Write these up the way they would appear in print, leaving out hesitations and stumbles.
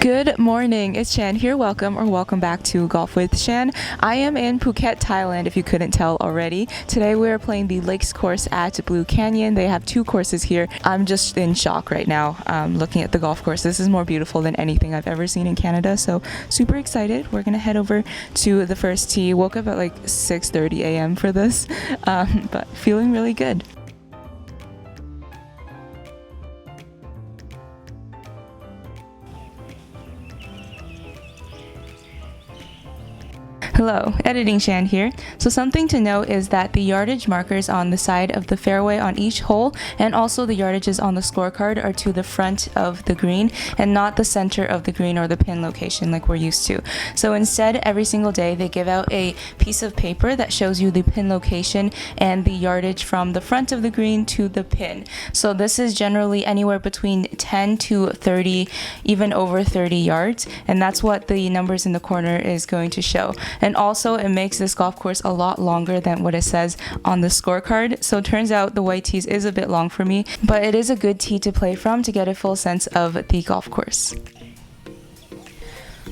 Good morning, it's Shan here. Welcome back to Golf with Shan. I am in Phuket, Thailand, if you couldn't tell already. Today we are playing the Lakes course at Blue Canyon. They have two courses here. I'm just in shock right now looking at the golf course. This is more beautiful than anything I've ever seen in Canada, so super excited. We're gonna head over to the first tee. Woke up at like 6:30 a.m. for this, but feeling really good. Hello, Editing Shan here. So something to note is that the yardage markers on the side of the fairway on each hole and also the yardages on the scorecard are to the front of the green and not the center of the green or the pin location like we're used to. So instead, every single day they give out a piece of paper that shows you the pin location and the yardage from the front of the green to the pin. So this is generally anywhere between 10 to 30, even over 30 yards, and that's what the numbers in the corner is going to show. And also it makes this golf course a lot longer than what it says on the scorecard. So it turns out the white tees is a bit long for me, but it is a good tee to play from to get a full sense of the golf course.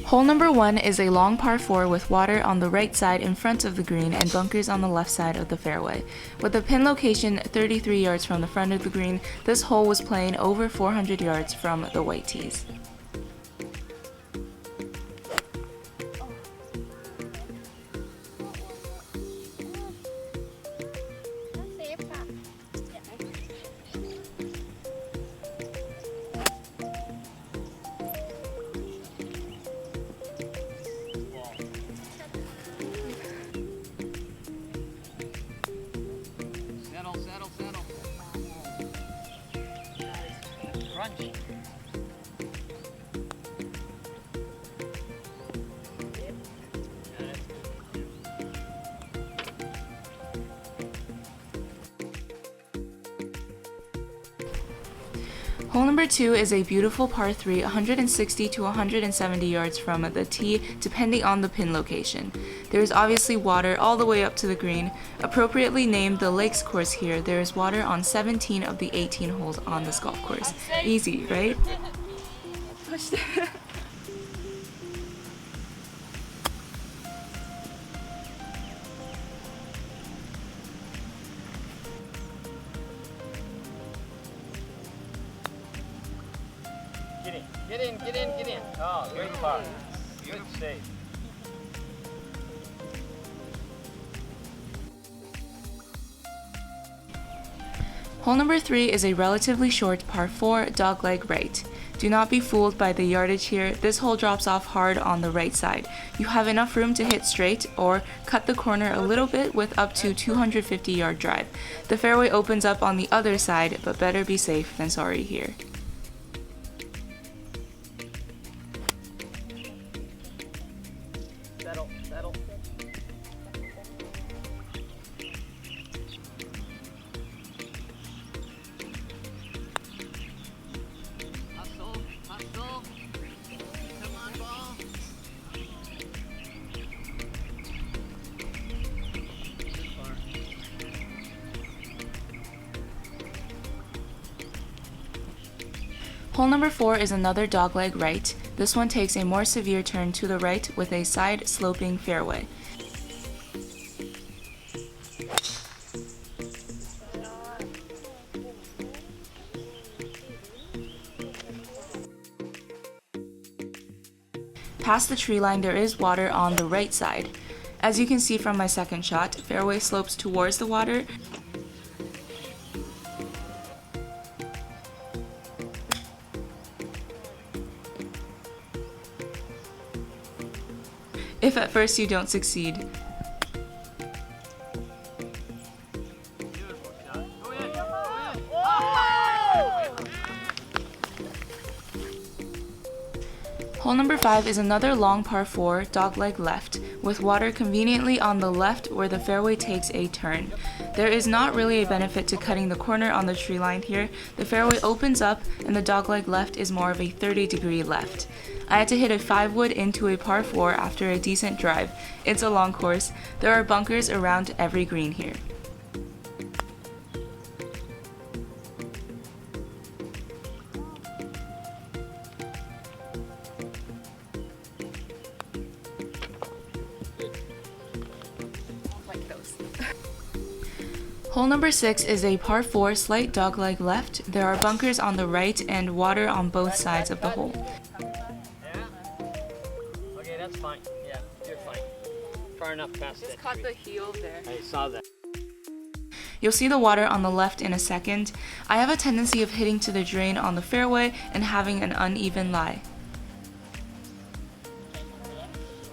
Hole number 1 is a long par 4 with water on the right side in front of the green and bunkers on the left side of the fairway. With the pin location 33 yards from the front of the green, this hole was playing over 400 yards from the white tees. Settle. Crunch. Hole number 2 is a beautiful par 3, 160 to 170 yards from the tee, depending on the pin location. There is obviously water all the way up to the green. Appropriately named the Lakes course here, there is water on 17 of the 18 holes on this golf course. Easy, right? Get in. Oh, great par. Good save. Hole number 3 is a relatively short par 4 dogleg right. Do not be fooled by the yardage here. This hole drops off hard on the right side. You have enough room to hit straight or cut the corner a little bit with up to 250 yard drive. The fairway opens up on the other side, but better be safe than sorry here. Settle. Hustle. Come on, ball. Hole number 4 is another dogleg right. This one takes a more severe turn to the right with a side sloping fairway. Past the tree line, there is water on the right side. As you can see from my second shot, fairway slopes towards the water. If at first you don't succeed. Beautiful shot. Go ahead. Oh! Hole number 5 is another long par 4 dogleg left, with water conveniently on the left where the fairway takes a turn. There is not really a benefit to cutting the corner on the tree line here. The fairway opens up and the dogleg left is more of a 30-degree left. I had to hit a 5-wood into a par 4 after a decent drive. It's a long course. There are bunkers around every green here. Like those. Hole number 6 is a par 4 slight dog-leg left. There are bunkers on the right and water on both sides of the hole. Yeah. Okay, that's fine. Yeah, you're fine. Far enough past it. Just caught the heel there. I saw that. You'll see the water on the left in a second. I have a tendency of hitting to the drain on the fairway and having an uneven lie.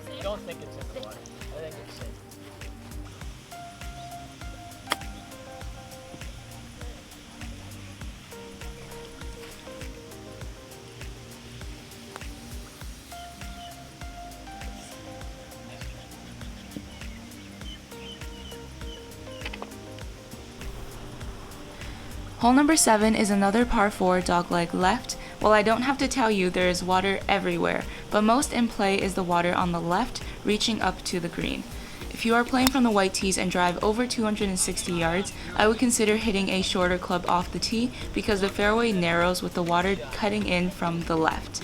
I don't think it's in the water. I think it's safe. Hole number 7 is another par 4 dogleg left. Well, I don't have to tell you there is water everywhere, but most in play is the water on the left reaching up to the green. If you are playing from the white tees and drive over 260 yards, I would consider hitting a shorter club off the tee because the fairway narrows with the water cutting in from the left.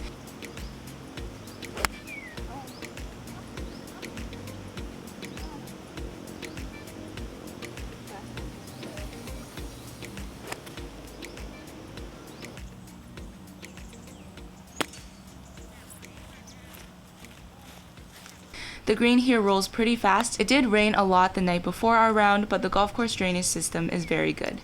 The green here rolls pretty fast. It did rain a lot the night before our round, but the golf course drainage system is very good.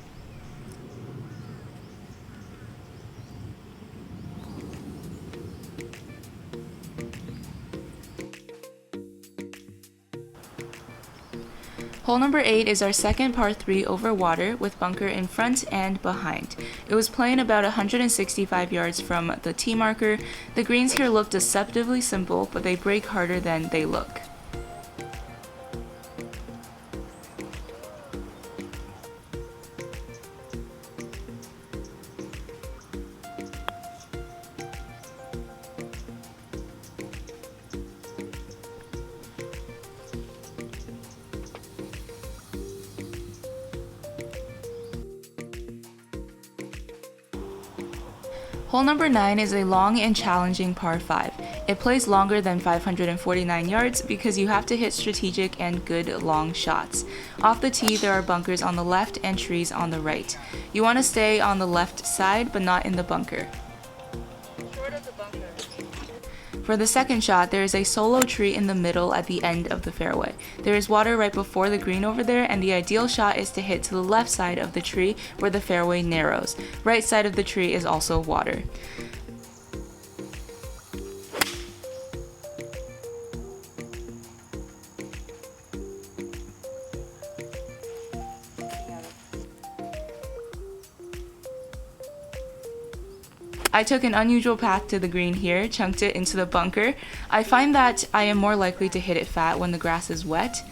Hole number 8 is our second par 3 over water with bunker in front and behind. It was playing about 165 yards from the tee marker. The greens here look deceptively simple, but they break harder than they look. Hole number 9 is a long and challenging par 5. It plays longer than 549 yards because you have to hit strategic and good long shots. Off the tee, there are bunkers on the left and trees on the right. You want to stay on the left side, but not in the bunker. Short of the bunker. For the second shot, there is a solo tree in the middle at the end of the fairway. There is water right before the green over there, and the ideal shot is to hit to the left side of the tree where the fairway narrows. Right side of the tree is also water. I took an unusual path to the green here, chunked it into the bunker. I find that I am more likely to hit it fat when the grass is wet.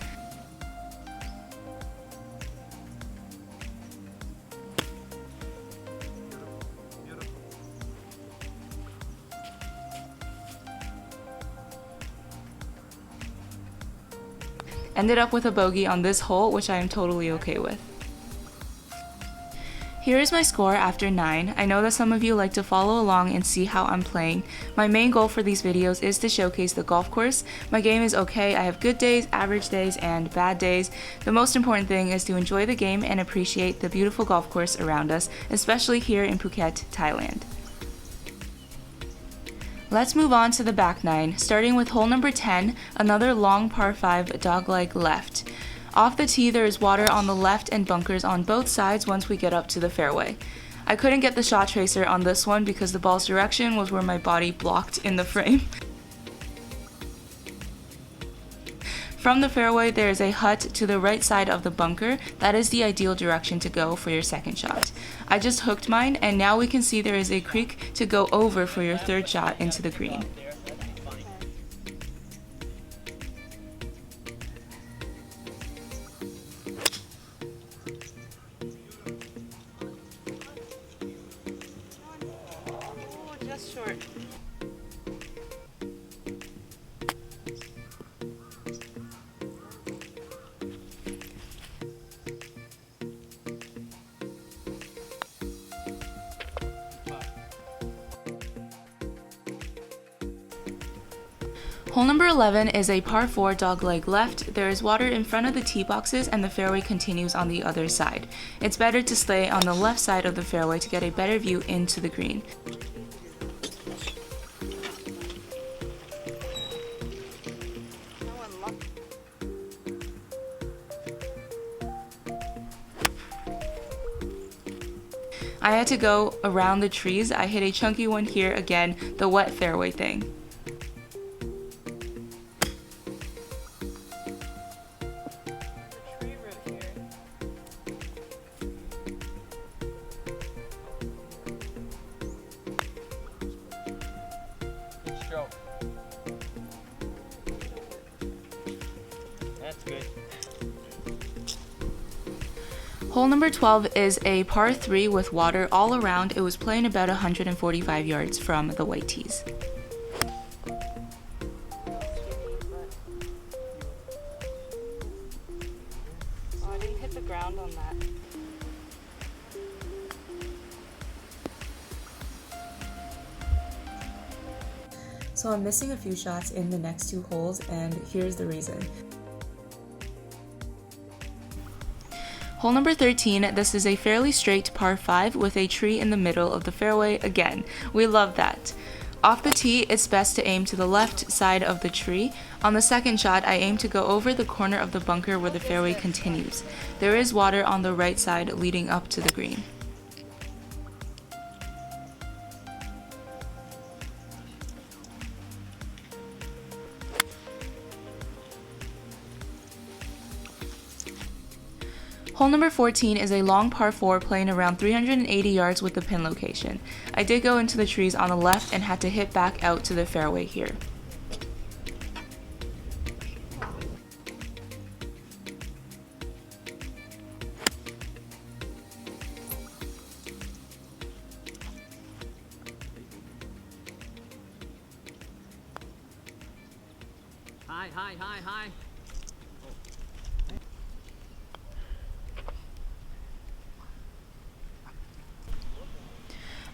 Ended up with a bogey on this hole, which I am totally okay with. Here is my score after 9. I know that some of you like to follow along and see how I'm playing. My main goal for these videos is to showcase the golf course. My game is okay. I have good days, average days, and bad days. The most important thing is to enjoy the game and appreciate the beautiful golf course around us, especially here in Phuket, Thailand. Let's move on to the back 9, starting with hole number 10, another long par 5 dogleg left. Off the tee, there is water on the left and bunkers on both sides once we get up to the fairway. I couldn't get the shot tracer on this one because the ball's direction was where my body blocked in the frame. From the fairway, there is a hut to the right side of the bunker. That is the ideal direction to go for your second shot. I just hooked mine, and now we can see there is a creek to go over for your third shot into the green. Just short. Hole number 11 is a par 4 dogleg left. There is water in front of the tee boxes and the fairway continues on the other side. It's better to stay on the left side of the fairway to get a better view into the green. I had to go around the trees. I hit a chunky one here again, the wet fairway thing. That's good. Hole number 12 is a par 3 with water all around. It was playing about 145 yards from the white tees. Oh, I didn't hit the ground on that. So I'm missing a few shots in the next 2 holes, and here's the reason. Hole number 13, this is a fairly straight par 5 with a tree in the middle of the fairway again. We love that. Off the tee, it's best to aim to the left side of the tree. On the second shot, I aim to go over the corner of the bunker where the fairway continues. There is water on the right side leading up to the green. Hole number 14 is a long par 4 playing around 380 yards with the pin location. I did go into the trees on the left and had to hit back out to the fairway here. Hi.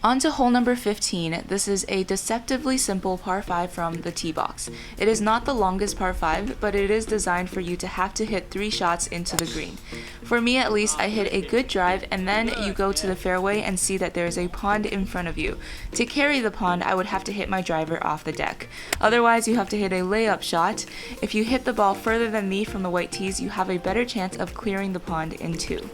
On to hole number 15. This is a deceptively simple par 5 from the tee box. It is not the longest par 5, but it is designed for you to have to hit 3 shots into the green. For me at least, I hit a good drive and then you go to the fairway and see that there is a pond in front of you. To carry the pond, I would have to hit my driver off the deck. Otherwise, you have to hit a layup shot. If you hit the ball further than me from the white tees, you have a better chance of clearing the pond in 2.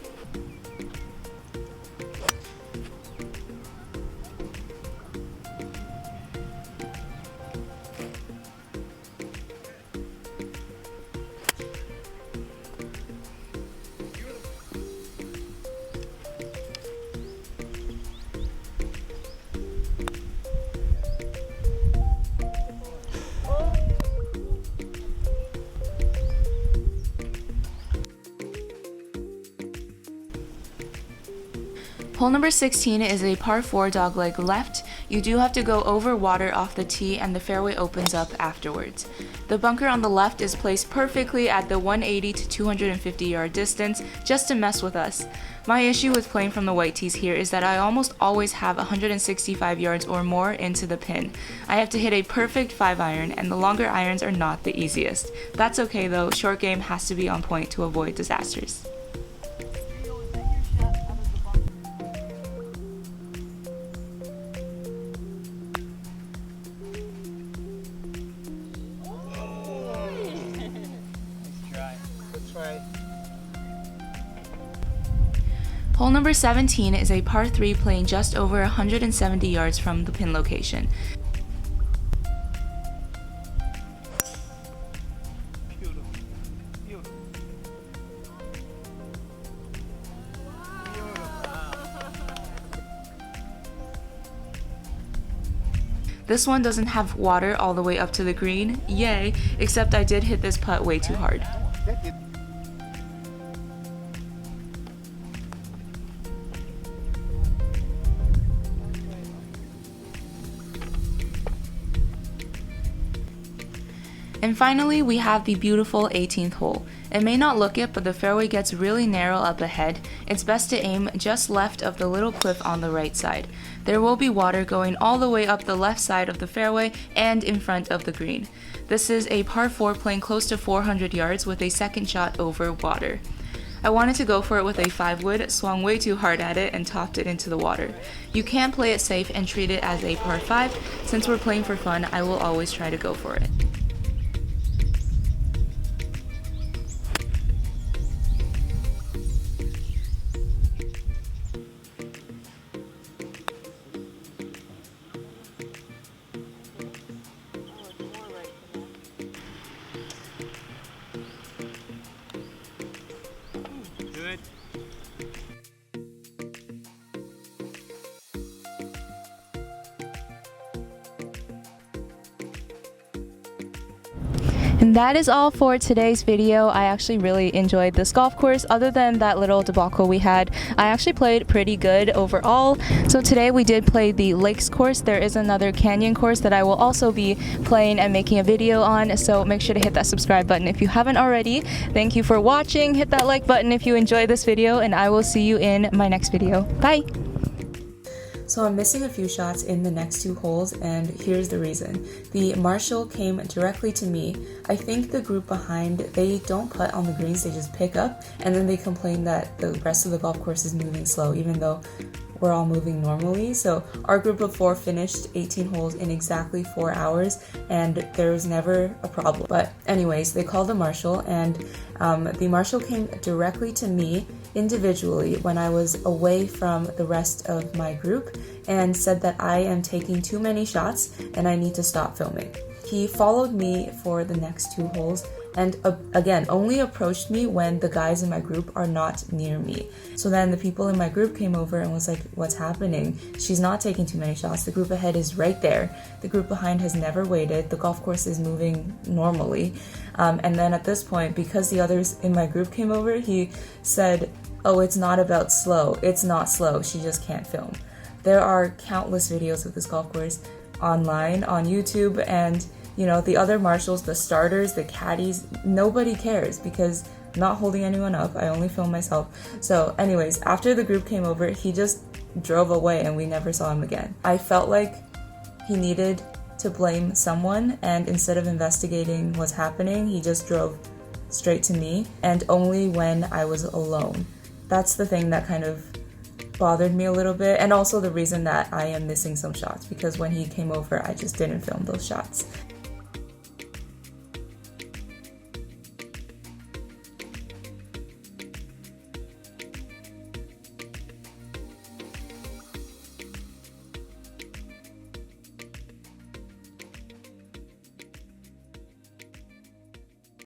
Hole number 16 is a par 4 dogleg left. You do have to go over water off the tee and the fairway opens up afterwards. The bunker on the left is placed perfectly at the 180 to 250 yard distance just to mess with us. My issue with playing from the white tees here is that I almost always have 165 yards or more into the pin. I have to hit a perfect 5-iron and the longer irons are not the easiest. That's okay though, short game has to be on point to avoid disasters. Hole number 17 is a par 3 playing just over 170 yards from the pin location. This one doesn't have water all the way up to the green, yay, except I did hit this putt way too hard. And finally, we have the beautiful 18th hole. It may not look it, but the fairway gets really narrow up ahead. It's best to aim just left of the little cliff on the right side. There will be water going all the way up the left side of the fairway and in front of the green. This is a par 4 playing close to 400 yards with a second shot over water. I wanted to go for it with a 5-wood, swung way too hard at it, and topped it into the water. You can play it safe and treat it as a par 5. Since we're playing for fun, I will always try to go for it. Good. And that is all for today's video. I actually really enjoyed this golf course. Other than that little debacle we had, I actually played pretty good overall. So today we did play the lakes course. There is another canyon course that I will also be playing and making a video on, so make sure to hit that subscribe button if you haven't already. Thank you for watching. Hit that like button if you enjoyed this video, and I will see you in my next video. Bye! So I'm missing a few shots in the next 2 holes, and here's the reason. The marshal came directly to me. I think the group behind, they don't putt on the greens, they just pick up, and then they complain that the rest of the golf course is moving slow, even though we're all moving normally. So our group of 4 finished 18 holes in exactly 4 hours, and there was never a problem. But anyways, they called the marshal, and the marshal came directly to me individually when I was away from the rest of my group and said that I am taking too many shots and I need to stop filming. He followed me for the next 2 holes and again only approached me when the guys in my group are not near me. So then the people in my group came over and was like, what's happening? She's not taking too many shots. The group ahead is right there. The group behind has never waited. The golf course is moving normally. And then at this point, because the others in my group came over, he said, oh, it's not about slow. It's not slow. She just can't film. There are countless videos of this golf course online, on YouTube, and you know, the other marshals, the starters, the caddies, nobody cares because I'm not holding anyone up. I only film myself. So anyways, after the group came over, he just drove away and we never saw him again. I felt like he needed to blame someone, and instead of investigating what's happening, he just drove straight to me, and only when I was alone. That's the thing that kind of bothered me a little bit, and also the reason that I am missing some shots, because when he came over I just didn't film those shots.